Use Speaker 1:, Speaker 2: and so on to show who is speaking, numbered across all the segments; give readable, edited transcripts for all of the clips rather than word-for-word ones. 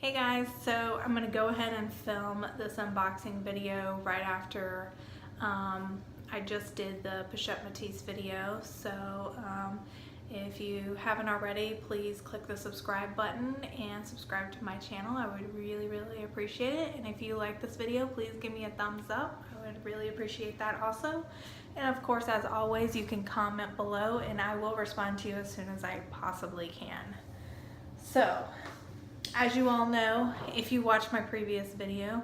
Speaker 1: Hey guys, so I'm gonna go ahead and film this unboxing video right after I just did the Pochette Métis video. So if you haven't already, please click the subscribe button and subscribe to my channel. I would really appreciate it. And if you like this video, please give me a thumbs up. I would really appreciate that also. And of course, as always, you can comment below and I will respond to you as soon as I possibly can. So, as you all know, if you watched my previous video,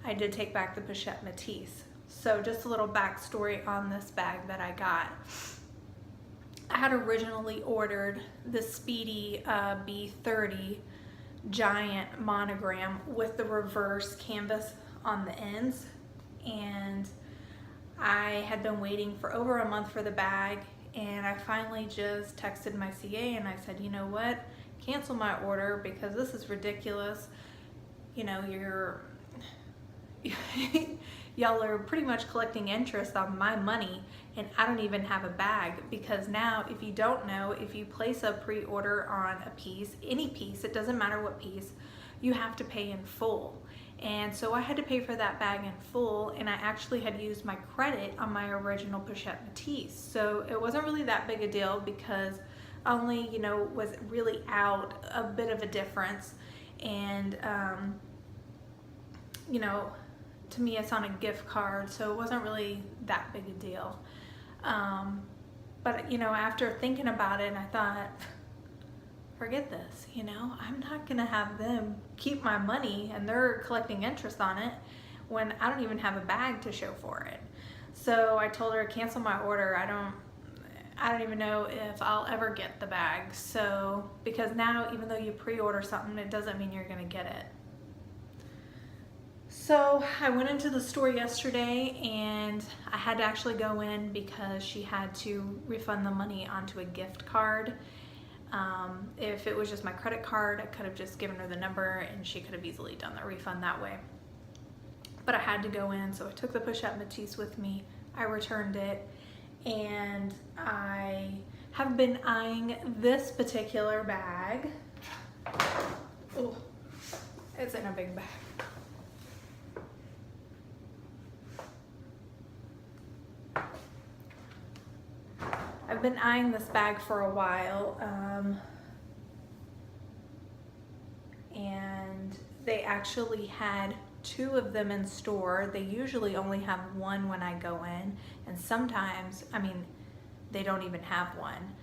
Speaker 1: I did take back the Pochette Métis. So just a little backstory on this bag that I got. I had originally ordered the Speedy B30 giant monogram with the reverse canvas on the ends, and I had been waiting for over a month for the bag, and I finally just texted my CA and I said, you know what? Cancel my order because this is ridiculous. You know, y'all are pretty much collecting interest on my money and I don't even have a bag, because now, if you don't know, if you place a pre-order on a piece, any piece, it doesn't matter what piece, you have to pay in full. And so I had to pay for that bag in full, and I actually had used my credit on my original Pochette Métis. So it wasn't really that big a deal because only, you know, was really out a bit of a difference. And, you know, to me it's on a gift card, so it wasn't really that big a deal. But, you know, after thinking about it, I thought, forget this, you know, I'm not gonna have them keep my money and they're collecting interest on it when I don't even have a bag to show for it. So I told her to cancel my order. I don't even know if I'll ever get the bag. So, because now even though you pre-order something, it doesn't mean you're gonna get it. So I went into the store yesterday and I had to actually go in because she had to refund the money onto a gift card. If it was just my credit card, I could have just given her the number and she could have easily done the refund that way. But I had to go in, so I took the Pochette Métis with me. I returned it, and I have been eyeing this particular bag. Oh, it's in a big bag. I've been eyeing this bag for a while, and they actually had two of them in store. They usually only have one when I go in, and sometimes, I mean, they don't even have one.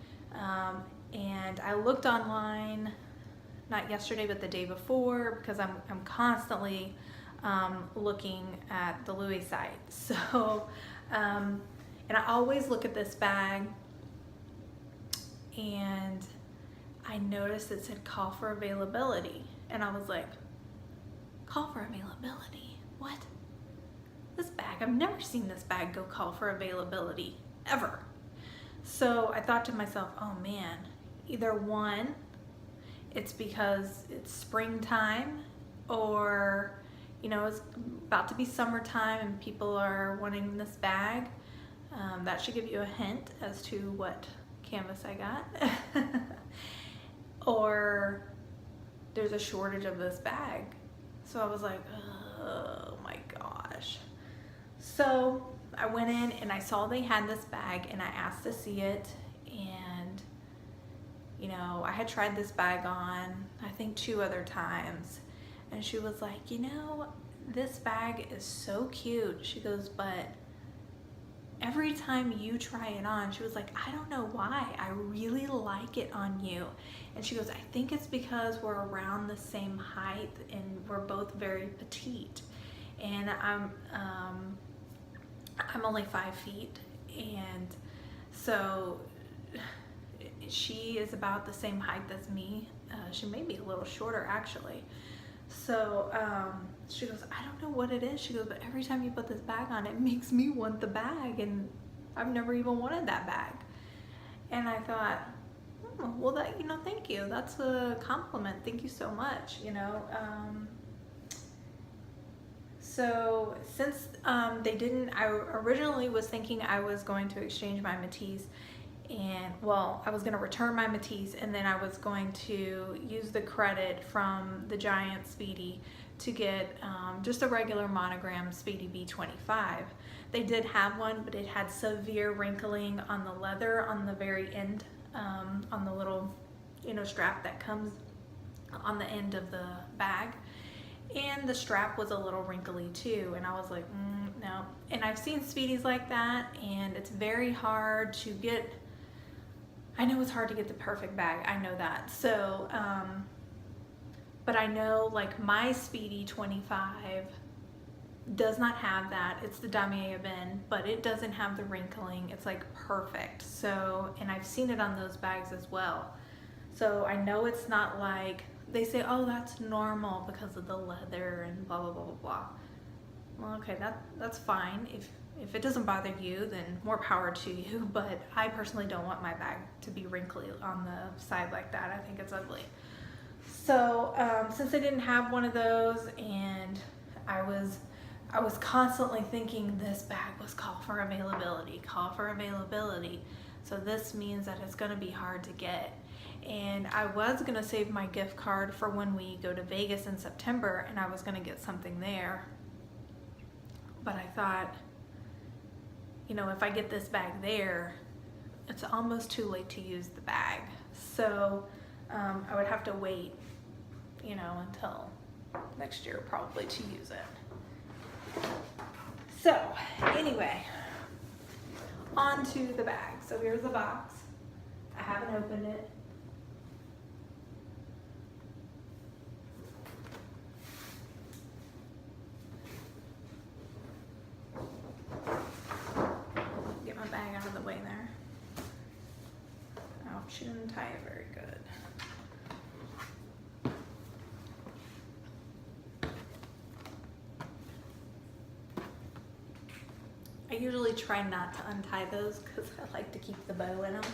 Speaker 1: And I looked online, not yesterday, but the day before, because I'm constantly looking at the Louis site. So, and I always look at this bag, and I noticed it said call for availability, and I was like, call for availability? What? This bag, I've never seen this bag go call for availability, ever. So I thought to myself, oh man, either one, it's because it's springtime, or, you know, it's about to be summertime and people are wanting this bag. That should give you a hint as to what canvas I got. Or there's a shortage of this bag. So I was like, oh my gosh. So I went in and I saw they had this bag and I asked to see it, and you know, I had tried this bag on I think 2 other times, and she was like, you know, this bag is so cute. She goes, but every time you try it on, she was like, I don't know why, I really like it on you. And she goes, I think it's because we're around the same height and we're both very petite. And I'm only 5 feet, and so she is about the same height as me. She may be a little shorter actually. So she goes, I don't know what it is. She goes, but every time you put this bag on, it makes me want the bag, and I've never even wanted that bag. And I thought, well, that, you know, thank you. That's a compliment. Thank you so much, you know. So since they didn't, I originally was thinking I was going to exchange my Métis, and well, I was going to return my Métis, and then I was going to use the credit from the Giant Speedy to get just a regular monogram Speedy B25. They did have one, but it had severe wrinkling on the leather on the very end, on the little, you know, strap that comes on the end of the bag. And the strap was a little wrinkly too, and I was like, no. And I've seen Speedies like that, and it's very hard to get, I know it's hard to get the perfect bag, I know that. So, but I know like my Speedy 25 does not have that. It's the Damier Ebene, but it doesn't have the wrinkling. It's like perfect. So, and I've seen it on those bags as well. So I know it's not like, they say, oh, that's normal because of the leather and blah, blah, blah, blah, blah. Well, okay, that's fine. If it doesn't bother you, then more power to you. But I personally don't want my bag to be wrinkly on the side like that. I think it's ugly. So since I didn't have one of those, and I was constantly thinking this bag was call for availability. So this means that it's gonna be hard to get. And I was gonna save my gift card for when we go to Vegas in September, and I was gonna get something there. But I thought, you know, if I get this bag there, it's almost too late to use the bag. So I would have to wait, you know, until next year probably to use it. So anyway, on to the bag. So here's the box. I haven't opened it. Get my bag out of the way there. Oh, she didn't tie it very good. I usually try not to untie those because I like to keep the bow in them,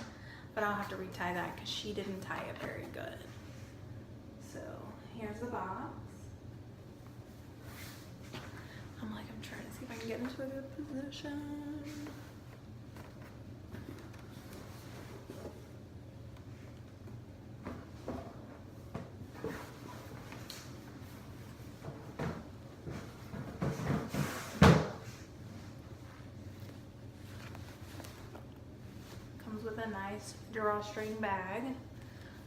Speaker 1: but I'll have to retie that because she didn't tie it very good. So here's the box. I'm trying to see if I can get into a good position. With a nice drawstring bag,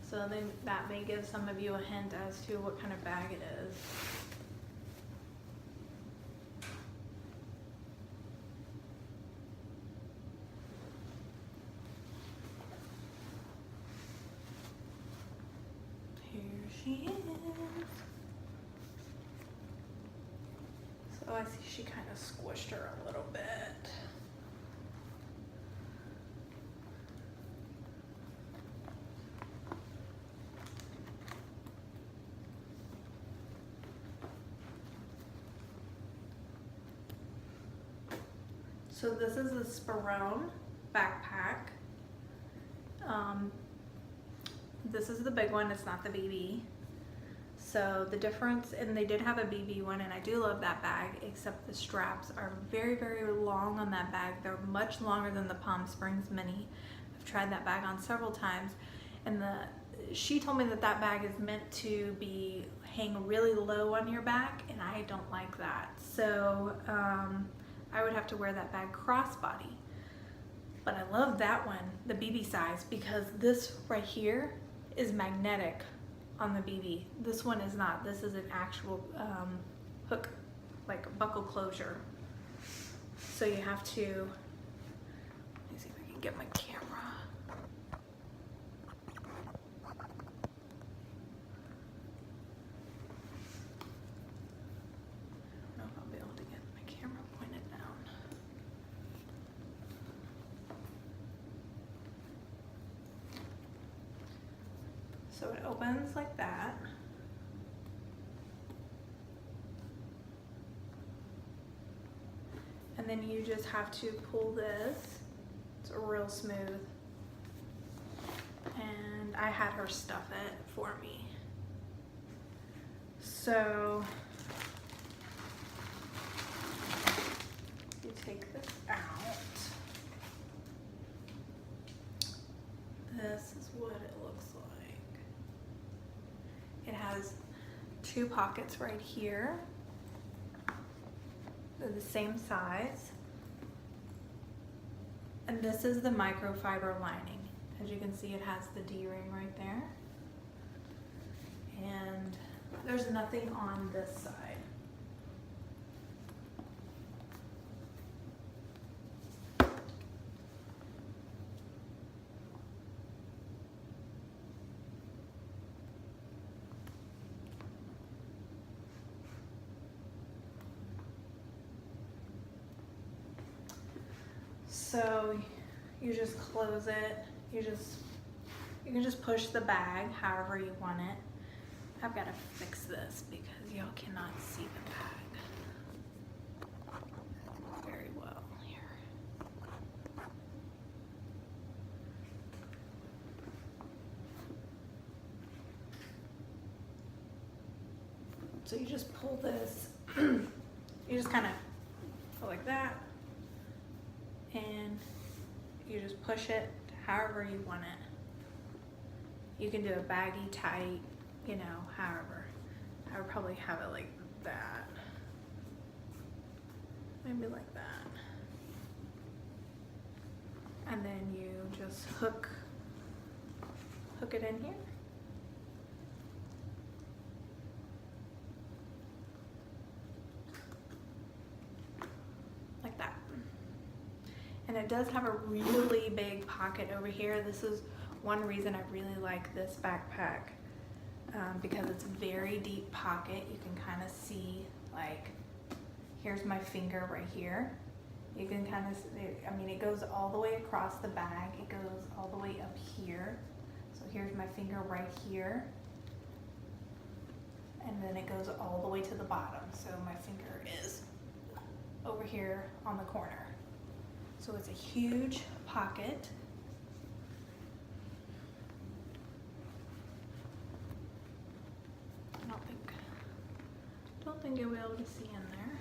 Speaker 1: so then that may give some of you a hint as to what kind of bag it is. Here she is. So I see she kind of squished her a little bit. So this is a Sperone backpack. This is the big one, it's not the BB. So the difference, and they did have a BB one, and I do love that bag, except the straps are very, very long on that bag. They're much longer than the Palm Springs Mini. I've tried that bag on several times, and she told me that that bag is meant to be hang really low on your back, and I don't like that. So I would have to wear that bag crossbody. But I love that one, the BB size, because this right here is magnetic on the BB. This one is not. This is an actual hook, like buckle closure. So you have to, let me see if I can get my camera. So it opens like that. And then you just have to pull this. It's real smooth. And I had her stuff it for me. So you take this out. this is what it looks like. It has 2 pockets right here. They're the same size. And this is the microfiber lining. As you can see, it has the D-ring right there. And there's nothing on this side. So you just close it. You can just push the bag however you want it. I've got to fix this because y'all cannot see the bag very well here. So you just pull this, you just kind of go like that, and you just push it however you want it. You can do a baggy, tight, you know, however. I would probably have it like that. Maybe like that. And then you just hook it in here. Like that. And it does have a really big pocket over here. This is one reason I really like this backpack, because it's a very deep pocket. You can kind of see, like, here's my finger right here. You can kind of, I mean, it goes all the way across the bag. It goes all the way up here. So here's my finger right here. And then it goes all the way to the bottom. So my finger is over here on the corner. So it's a huge pocket. I don't think you'll be able to see in there.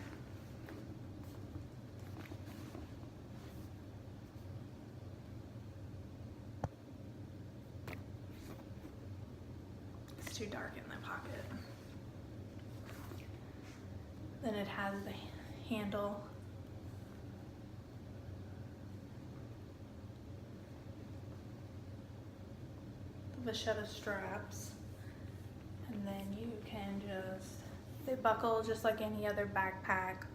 Speaker 1: It's too dark in the pocket. Then it has the handle. The Pochette straps, and then you can just, they buckle just like any other backpack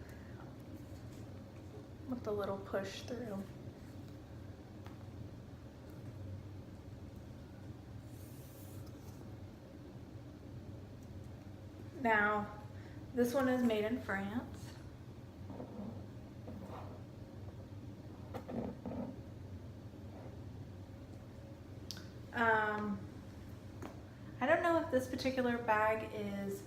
Speaker 1: with the little push through. Now, this one is made in France. I don't know if this particular bag is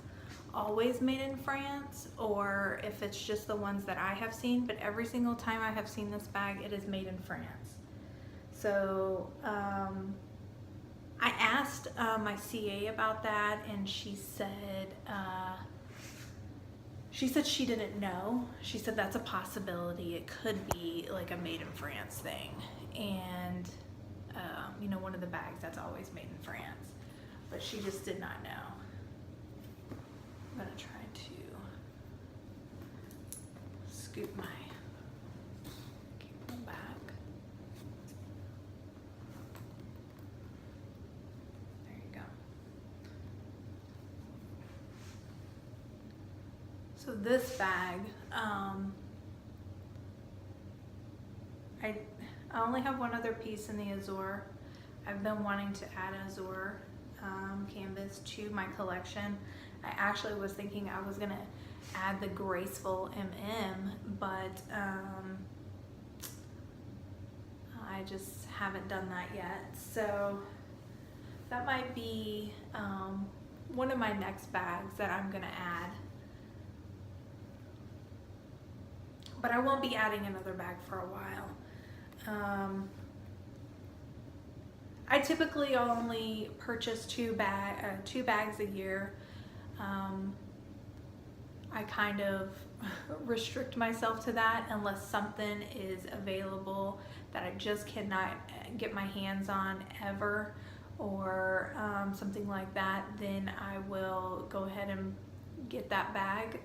Speaker 1: always made in France or if it's just the ones that I have seen, but every single time I have seen this bag, it is made in France. So I asked my CA about that, and she said she didn't know. She said that's a possibility. It could be like a made in France thing, and you know, one of the bags that's always made in France, but she just did not know. I'm gonna try to scoop my camera back. There you go. So this bag, I only have one other piece in the Azure. I've been wanting to add Azure canvas to my collection. I actually was thinking I was gonna add the Graceful MM, but I just haven't done that yet. So that might be one of my next bags that I'm gonna add. But I won't be adding another bag for a while. I typically only purchase two bags a year. I kind of restrict myself to that unless something is available that I just cannot get my hands on ever, or something like that, then I will go ahead and get that bag.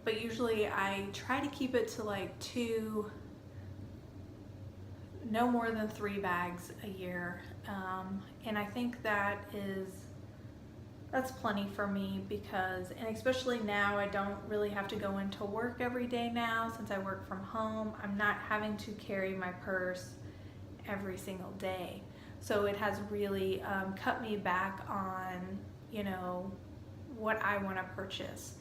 Speaker 1: But usually I try to keep it to like 2, no more than 3 bags a year. And I think that's plenty for me, because, and especially now, I don't really have to go into work every day now since I work from home. I'm not having to carry my purse every single day. So it has really cut me back on, you know, what I want to purchase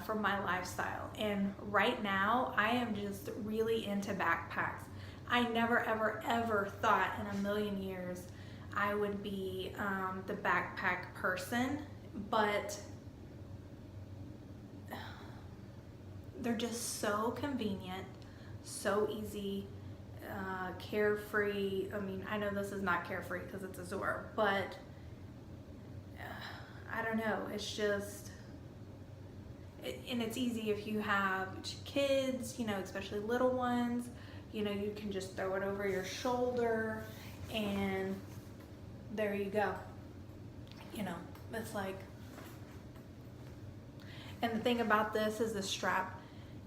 Speaker 1: for my lifestyle. And right now I am just really into backpacks. I never ever ever thought in a million years I would be the backpack person, but they're just so convenient, so easy, carefree. I mean, I know this is not carefree because it's Azure, but I don't know, it's just, and it's easy if you have kids, you know, especially little ones. You know, you can just throw it over your shoulder and there you go. You know, it's like, and the thing about this is the strap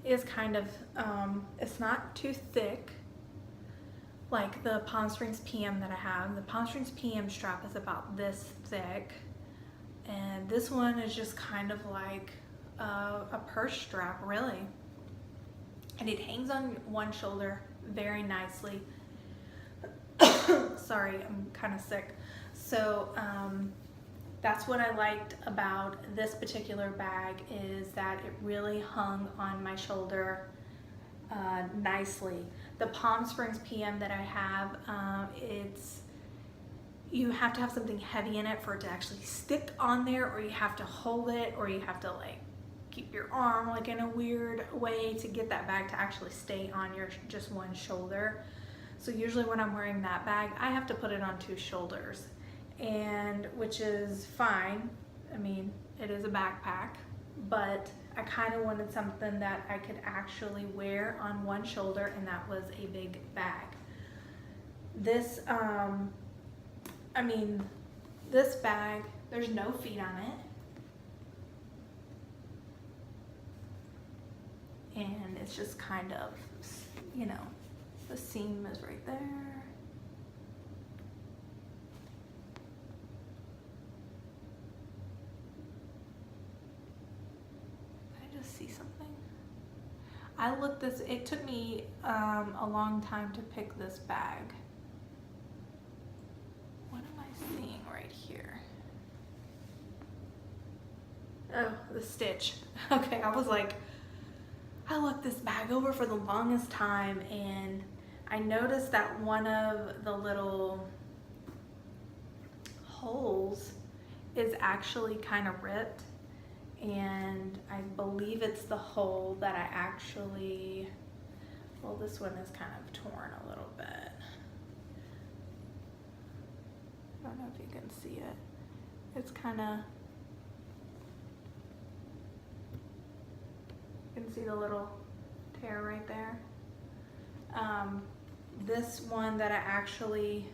Speaker 1: is kind of, it's not too thick like the Palm Springs PM that I have. The Palm Springs PM strap is about this thick, and this one is just kind of like a purse strap, really. And it hangs on one shoulder very nicely. Sorry, I'm kind of sick. So that's what I liked about this particular bag, is that it really hung on my shoulder nicely. The Palm Springs PM that I have, you have to have something heavy in it for it to actually stick on there, or you have to hold it, or you have to like keep your arm like in a weird way to get that bag to actually stay on your just one shoulder. So usually when I'm wearing that bag, I have to put it on 2 shoulders, and which is fine. I mean, it is a backpack, but I kind of wanted something that I could actually wear on one shoulder, and that was a big bag. This, I mean, this bag, there's no feet on it. And it's just kind of, you know, the seam is right there. I just see something. I looked this, it took me a long time to pick this bag. What am I seeing right here? Oh, the stitch. Okay, I was like, I looked this bag over for the longest time, and I noticed that one of the little holes is actually kind of ripped, and I believe it's the hole that I actually, well, this one is kind of torn a little bit. I don't know if you can see it. It's kind of, you can see the little tear right there. This one that I actually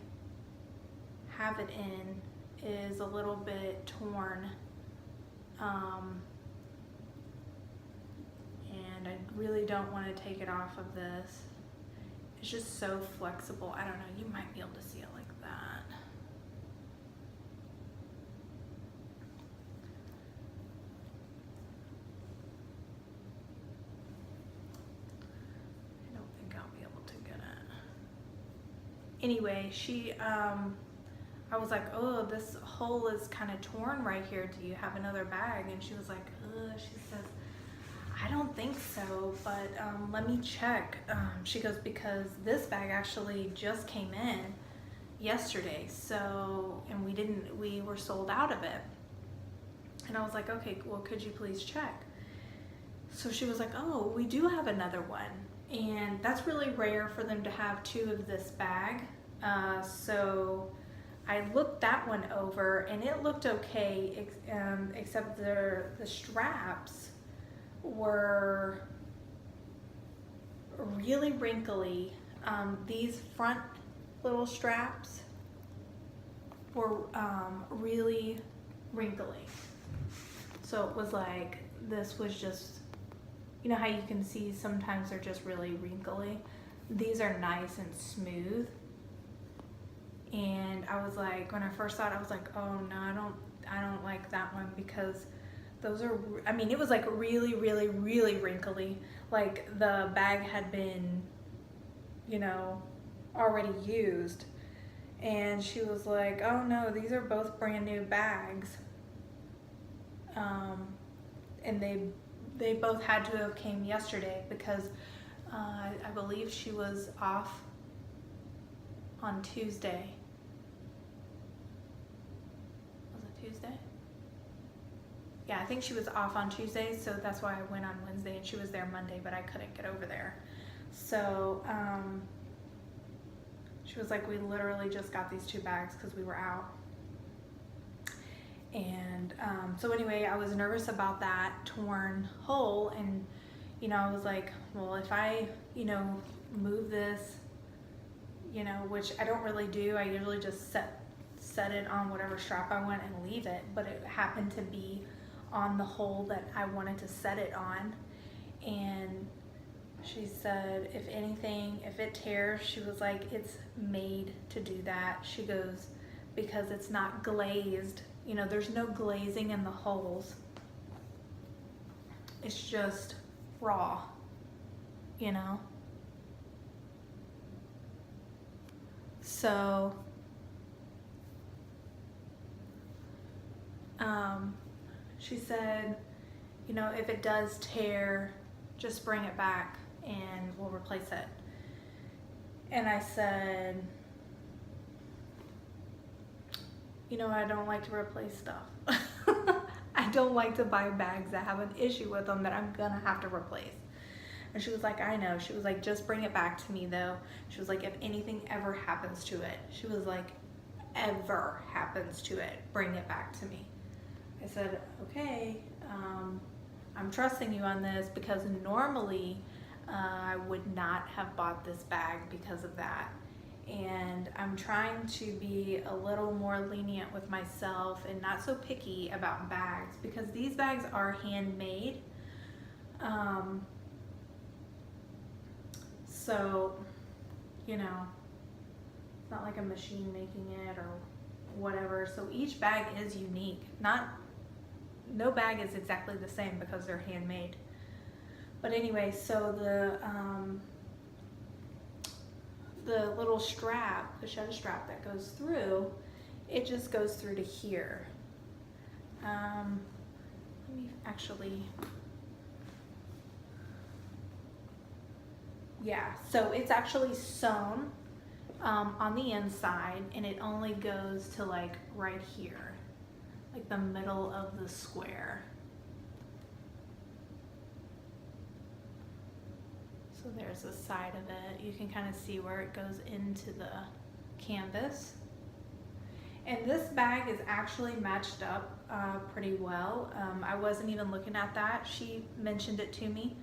Speaker 1: have it in is a little bit torn, and I really don't want to take it off of this. It's just so flexible. I don't know, you might be able to see it like that. Anyway, I was like, oh, this hole is kind of torn right here. Do you have another bag? And she was like, she says, I don't think so, but let me check. She goes, because this bag actually just came in yesterday, so, and we were sold out of it. And I was like, okay, well, could you please check? So she was like, oh, we do have another one. And that's really rare for them to have 2 of this bag. So I looked that one over and it looked okay, except the straps were really wrinkly. These front little straps were really wrinkly. So it was like, this was just, you know how you can see sometimes they're just really wrinkly? These are nice and smooth. And I was like, when I first saw it, I was like, oh no, I don't like that one, because those are, I mean, it was like really, really, really wrinkly. Like the bag had been, you know, already used. And she was like, oh no, these are both brand new bags. And they both had to have came yesterday, because I believe she was off on Tuesday. Was it Tuesday? Yeah, I think she was off on Tuesday, so that's why I went on Wednesday, and she was there Monday, but I couldn't get over there. So she was like, we literally just got these 2 bags because we were out. And so anyway, I was nervous about that torn hole, and you know, I was like, well, if I, you know, move this, you know, which I don't really do, I usually just set it on whatever strap I want and leave it, but it happened to be on the hole that I wanted to set it on. And she said, if anything, if it tears, she was like, it's made to do that. She goes, because it's not glazed, you know, there's no glazing in the holes. It's just raw, you know? So, she said, you know, if it does tear, just bring it back and we'll replace it. And I said, you know, I don't like to replace stuff. I don't like to buy bags that have an issue with them that I'm gonna have to replace. And she was like, I know. She was like, just bring it back to me though. She was like, if anything ever happens to it, she was like, ever happens to it, bring it back to me. I said, okay, I'm trusting you on this, because normally I would not have bought this bag because of that. And I'm trying to be a little more lenient with myself and not so picky about bags, because these bags are handmade. So, you know, it's not like a machine making it or whatever. So each bag is unique. No bag is exactly the same because they're handmade. But anyway, so the little strap, the shutter strap that goes through, it just goes through to here. Let me actually, yeah, so it's actually sewn on the inside, and it only goes to like right here, like the middle of the square. So there's the side of it. You can kind of see where it goes into the canvas. And this bag is actually matched up pretty well. I wasn't even looking at that. She mentioned it to me.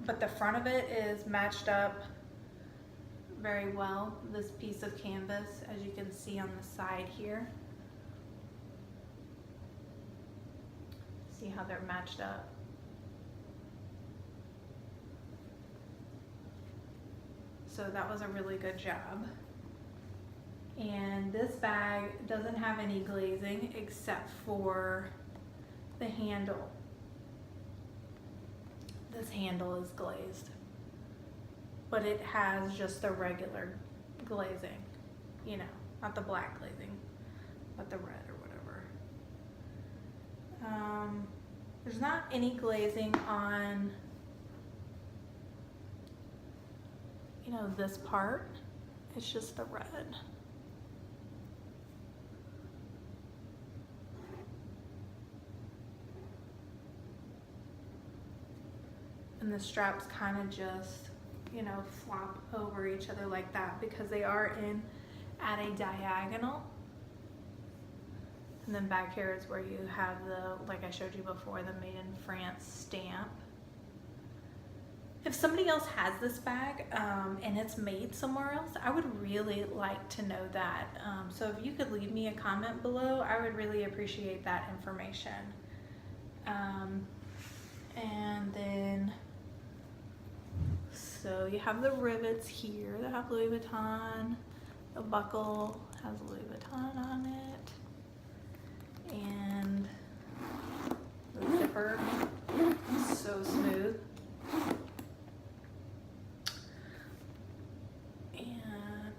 Speaker 1: But the front of it is matched up very well. This piece of canvas, as you can see on the side here. See how they're matched up? So that was a really good job. And this bag doesn't have any glazing except for the handle. This handle is glazed, but it has just the regular glazing, you know, not the black glazing, but the red or whatever. There's not any glazing on, you know, this part. It's just the red. And the straps kind of just you know, flop over each other like that because they are in at a diagonal. And then back here is where you have the, like I showed you before, the Made in France stamp. If somebody else has this bag and it's made somewhere else, I would really like to know that. So if you could leave me a comment below, I would really appreciate that information. And then, so you have the rivets here that have Louis Vuitton. The buckle has Louis Vuitton on it. And the zipper is so smooth.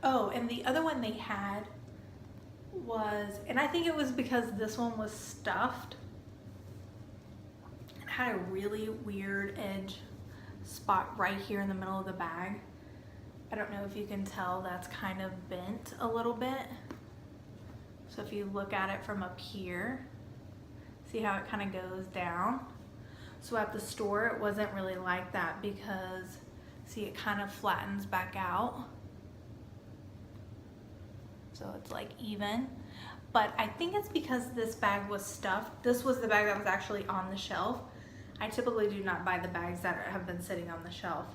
Speaker 1: Oh, and the other one they had was, and I think it was because this one was stuffed, it had a really weird edge spot right here in the middle of the bag. I don't know if you can tell, that's kind of bent a little bit. So if you look at it from up here, see how it kind of goes down? So at the store it wasn't really like that because, see, it kind of flattens back out. So it's like even, but I think it's because this bag was stuffed. This was the bag that was actually on the shelf. I typically do not buy the bags that have been sitting on the shelf.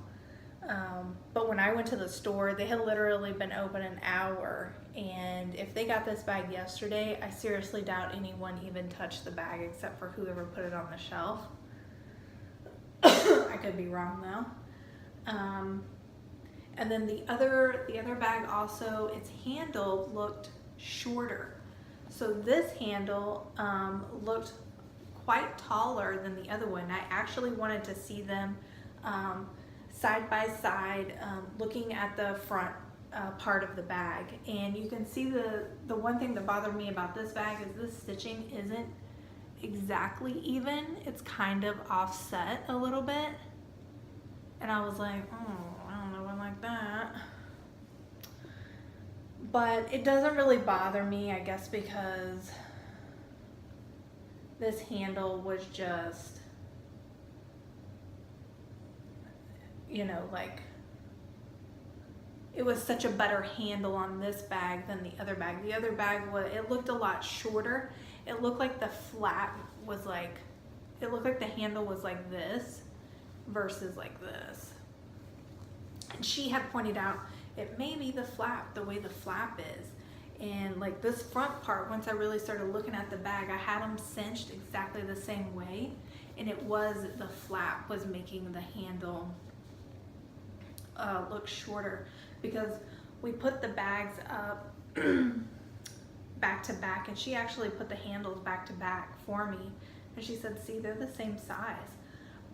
Speaker 1: But when I went to the store, they had literally been open an hour, and if they got this bag yesterday, I seriously doubt anyone even touched the bag except for whoever put it on the shelf. I could be wrong though. And then the other bag also, its handle looked shorter. So this handle looked quite taller than the other one. I actually wanted to see them side by side, looking at the front part of the bag. And you can see the one thing that bothered me about this bag is this stitching isn't exactly even. It's kind of offset a little bit. And I was like, oh, like that. But it doesn't really bother me, I guess, because this handle was just, you know, like, it was such a better handle on this bag than the other bag. The other bag was, it looked a lot shorter. It looked like the flap was like, it looked like the handle was like this versus like this. And she had pointed out it may be the flap, the way the flap is. And like this front part, once I really started looking at the bag, I had them cinched exactly the same way. And it was the flap was making the handle look shorter, because we put the bags up back to back, and she actually put the handles back to back for me. And she said, see, they're the same size.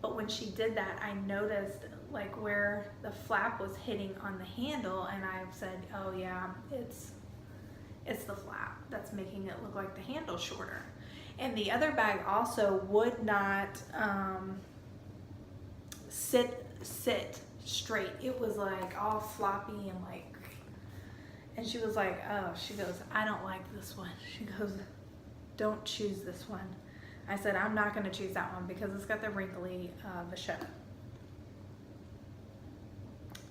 Speaker 1: But when she did that, I noticed like where the flap was hitting on the handle, and I said, oh yeah, it's the flap that's making it look like the handle shorter. And the other bag also would not sit straight. It was like all floppy and like, and she was like, oh, she goes, I don't like this one. She goes, don't choose this one. I said, I'm not going to choose that one because it's got the wrinkly vachetta.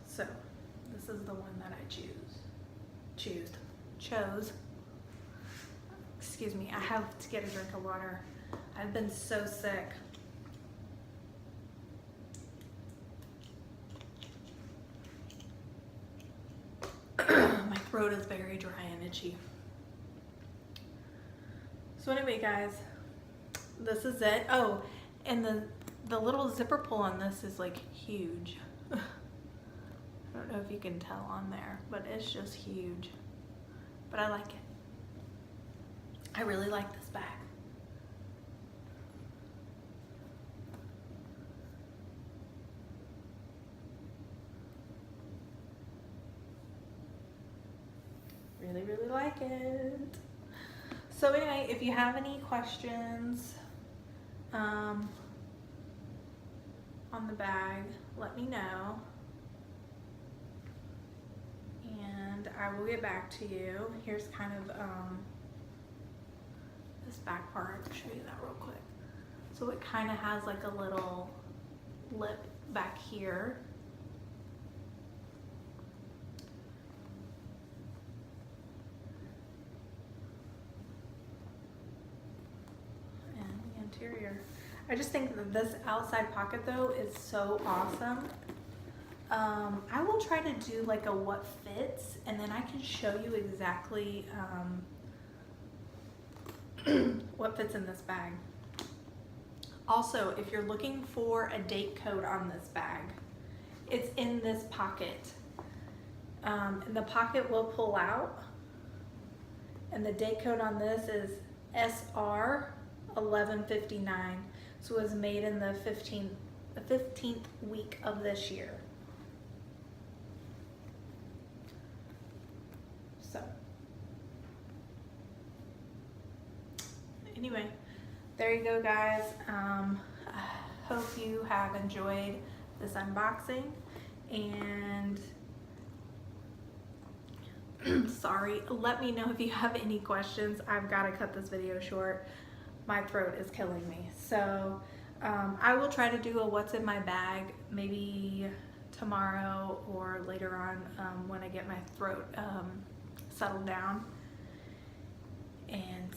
Speaker 1: So this is the one that I chose. Excuse me, I have to get a drink of water. I've been so sick. My throat is very dry and itchy. So anyway, guys, this is it. Oh, and the little zipper pull on this is like huge. I don't know if you can tell on there, but it's just huge. But I like it. I really like this bag. Really, really like it. So anyway, if you have any questions on the bag, let me know. And I will get back to you. Here's kind of this back part. I'll show you that real quick. So it kind of has like a little lip back here. interior. I just think that this outside pocket though is so awesome. I will try to do like a what fits, and then I can show you exactly what fits in this bag. Also, if you're looking for a date code on this bag, it's in this pocket. And the pocket will pull out, and the date code on this is SR 1159. So it was made in the 15th week of this year. So anyway, there you go, guys. I hope you have enjoyed this unboxing, and sorry, let me know if you have any questions. I've got to cut this video short. My throat is killing me. So I will try to do a what's in my bag maybe tomorrow or later on when I get my throat settled down, and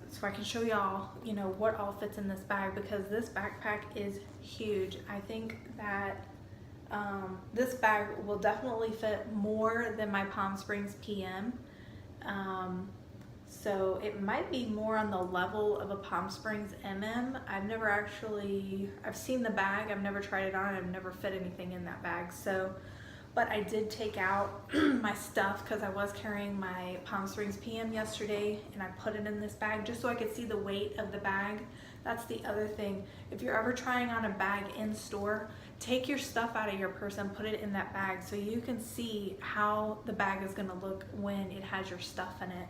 Speaker 1: so I can show y'all, you know, what all fits in this bag, because this backpack is huge. I think that this bag will definitely fit more than my Palm Springs PM. So it might be more on the level of a Palm Springs MM. I've seen the bag, I've never tried it on, I've never fit anything in that bag. So, but I did take out my stuff because I was carrying my Palm Springs PM yesterday, and I put it in this bag just so I could see the weight of the bag. That's the other thing. If you're ever trying on a bag in store, take your stuff out of your purse and put it in that bag so you can see how the bag is gonna look when it has your stuff in it.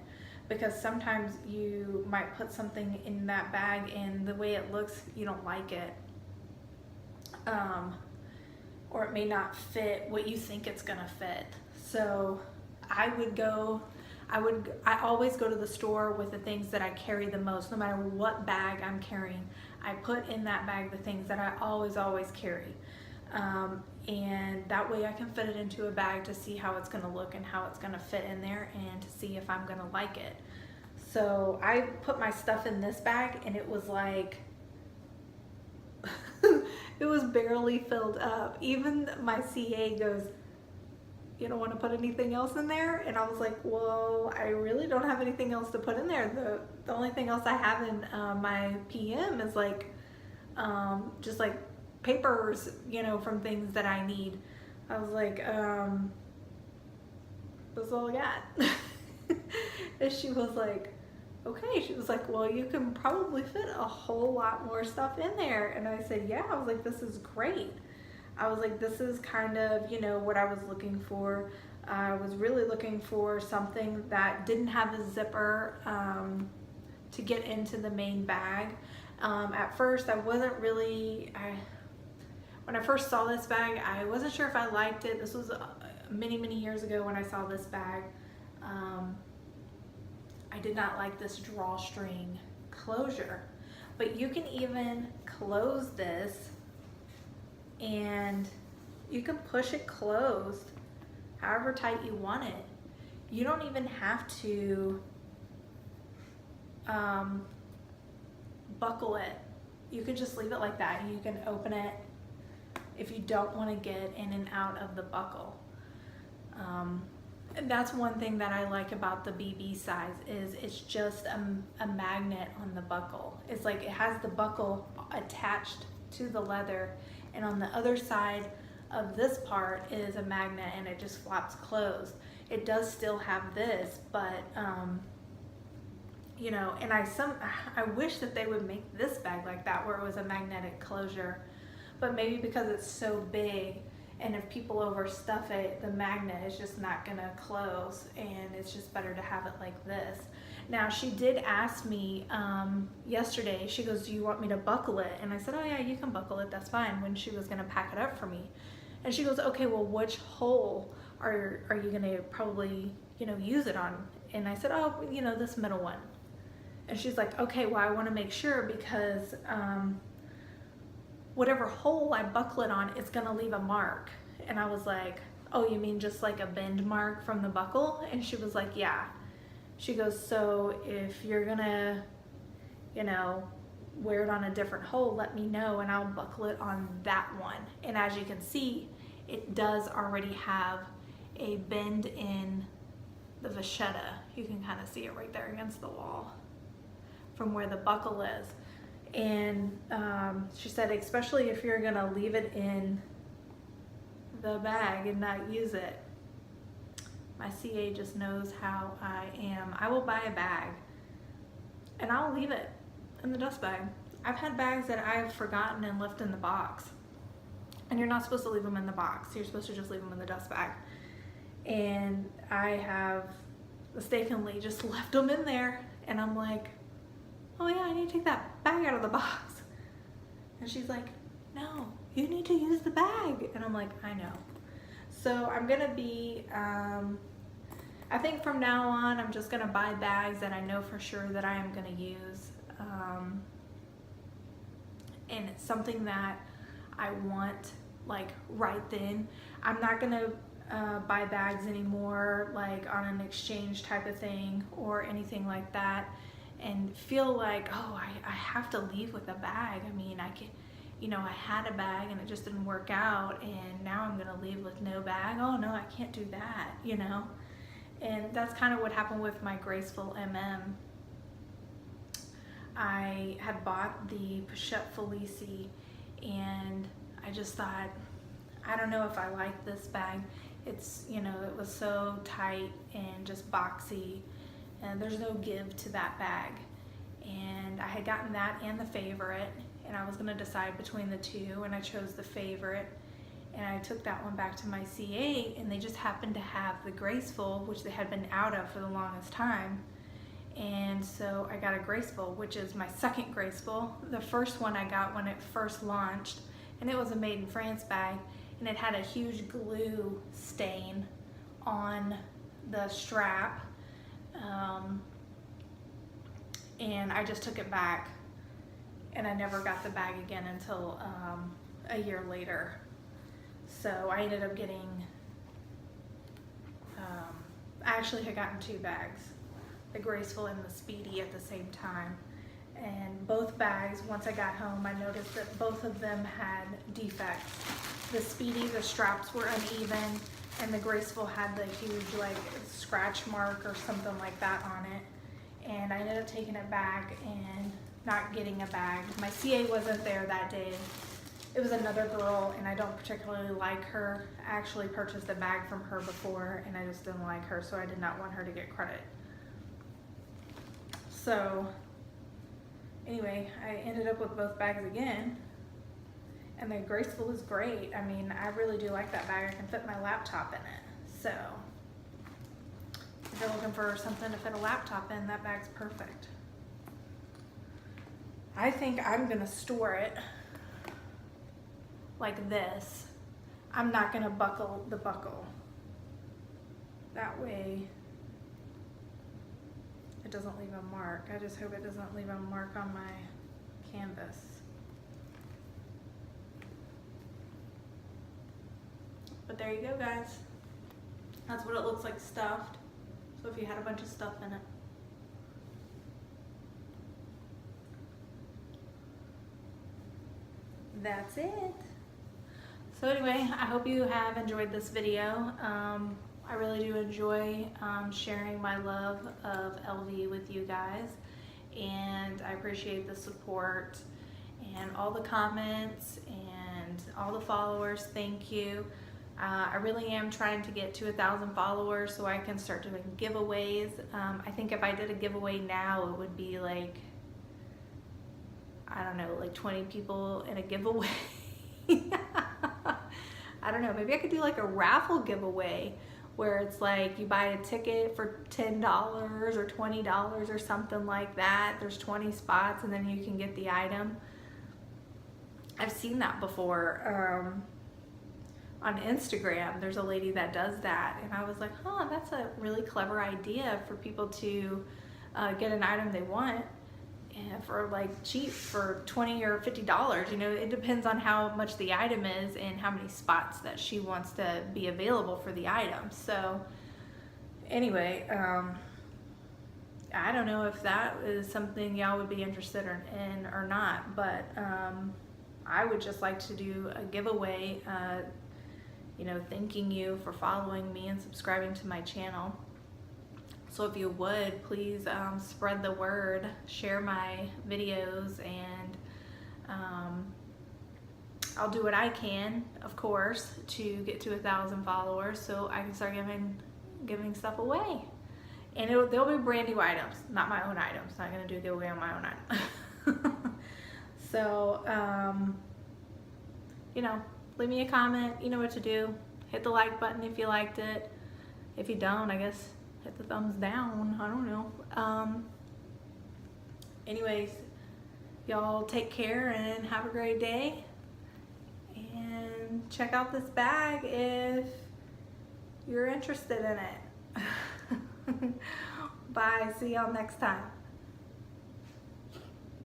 Speaker 1: Because sometimes you might put something in that bag and the way it looks, you don't like it. Or it may not fit what you think it's gonna fit. So I always go to the store with the things that I carry the most, no matter what bag I'm carrying. I put in that bag the things that I always carry. And that way I can fit it into a bag to see how it's gonna look and how it's gonna fit in there, and to see if I'm gonna like it. So I put my stuff in this bag, and it was like, it was barely filled up. Even my CA goes, "You don't want to put anything else in there?" And I was like, well, I really don't have anything else to put in there. The only thing else I have in my PM is like, just like papers, you know, from things that I need. I was like, that's all I got. And she was like, okay. She was like, well, you can probably fit a whole lot more stuff in there. And I said, yeah. I was like, this is great. I was like, this is kind of, you know, what I was looking for. I was really looking for something that didn't have a zipper to get into the main bag. At first, I wasn't really, when I first saw this bag, I wasn't sure if I liked it. This was many years ago when I saw this bag. I did not like this drawstring closure, but you can even close this, and you can push it closed however tight you want it. You don't even have to buckle it. You can just leave it like that, and you can open it if you don't want to get in and out of the buckle. And that's one thing that I like about the BB size, is it's just a magnet on the buckle. It's like it has the buckle attached to the leather, and on the other side of this part is a magnet, and it just flaps closed. It does still have this, but you know, and I wish that they would make this bag like that, where it was a magnetic closure, but maybe because it's so big, and if people overstuff it, the magnet is just not gonna close, and it's just better to have it like this. Now, she did ask me yesterday, she goes, do you want me to buckle it? And I said, oh yeah, you can buckle it, that's fine, when she was gonna pack it up for me. And she goes, okay, well, which hole are you gonna probably, you know, use it on? And I said, oh, you know, this middle one. And she's like, okay, well, I wanna make sure, because whatever hole I buckle it on, it's gonna leave a mark. And I was like, oh, you mean just like a bend mark from the buckle? And she was like, yeah. She goes, so if you're gonna, you know, wear it on a different hole, let me know and I'll buckle it on that one. And as you can see, it does already have a bend in the vachetta. You can kind of see it right there against the wall from where the buckle is. And she said, especially if you're gonna leave it in the bag and not use it. My CA just knows how I am. I will buy a bag and I'll leave it in the dust bag. I've had bags that I've forgotten and left in the box. And you're not supposed to leave them in the box. You're supposed to just leave them in the dust bag. And I have mistakenly just left them in there. And I'm like, oh yeah, I need to take that bag out of the box. And she's like, no, you need to use the bag. And I'm like, I know. So I'm gonna be, I think from now on, I'm just gonna buy bags that I know for sure that I am gonna use. And it's something that I want like right then. I'm not gonna buy bags anymore like on an exchange type of thing or anything like that and feel like, oh, I have to leave with a bag. I mean, I can, you know, I had a bag and it just didn't work out and now I'm gonna leave with no bag. Oh no, I can't do that, you know? And that's kind of what happened with my Graceful MM. I had bought the Pochette Métis and I just thought, I don't know if I like this bag. It's, you know, it was so tight and just boxy and there's no give to that bag. And I had gotten that and the Favorite and I was gonna decide between the two and I chose the Favorite. And I took that one back to my CA and they just happened to have the Graceful, which they had been out of for the longest time. And so I got a Graceful, which is my second Graceful. The first one I got when it first launched, and it was a made in France bag, and it had a huge glue stain on the strap. And I just took it back, and I never got the bag again until a year later. So I ended up getting, I actually had gotten two bags, the Graceful and the Speedy at the same time. And both bags, once I got home, I noticed that both of them had defects. The Speedy, the straps were uneven, and the Graceful had the huge like scratch mark or something like that on it. And I ended up taking it back and not getting a bag. My CA wasn't there that day. It was another girl and I don't particularly like her. I actually purchased a bag from her before and I just didn't like her, so I did not want her to get credit. So anyway, I ended up with both bags again. And the Graceful is great. I mean, I really do like that bag. I can fit my laptop in it. So if you're looking for something to fit a laptop in, that bag's perfect. I think I'm gonna store it like this. I'm not gonna buckle the buckle. That way it doesn't leave a mark. I just hope it doesn't leave a mark on my canvas. But there you go, guys. That's what it looks like stuffed. So if you had a bunch of stuff in it. That's it. So anyway, I hope you have enjoyed this video. I really do enjoy sharing my love of LV with you guys. And I appreciate the support and all the comments and all the followers. Thank you. I really am trying to get to 1,000 followers so I can start doing giveaways. I think if I did a giveaway now, it would be like, I don't know, like 20 people in a giveaway. I don't know, maybe I could do like a raffle giveaway where it's like you buy a ticket for $10 or $20 or something like that. There's 20 spots and then you can get the item. I've seen that before. On Instagram, there's a lady that does that, and I was like, huh, that's a really clever idea for people to get an item they want and for like cheap, for $20 or $50. You know, it depends on how much the item is and how many spots that she wants to be available for the item. So anyway, I don't know if that is something y'all would be interested in or not, but I would just like to do a giveaway, you know, thanking you for following me and subscribing to my channel. So if you would, please spread the word, share my videos, and I'll do what I can, of course, to get to 1,000 followers so I can start giving stuff away. And they'll be brand new items, not my own items. Not gonna do a giveaway on my own item. So, you know, leave me a comment. You know what to do. Hit the like button if you liked it. If you don't, I guess hit the thumbs down. I don't know. Anyways, y'all take care and have a great day. And check out this bag if you're interested in it. Bye. See y'all next time.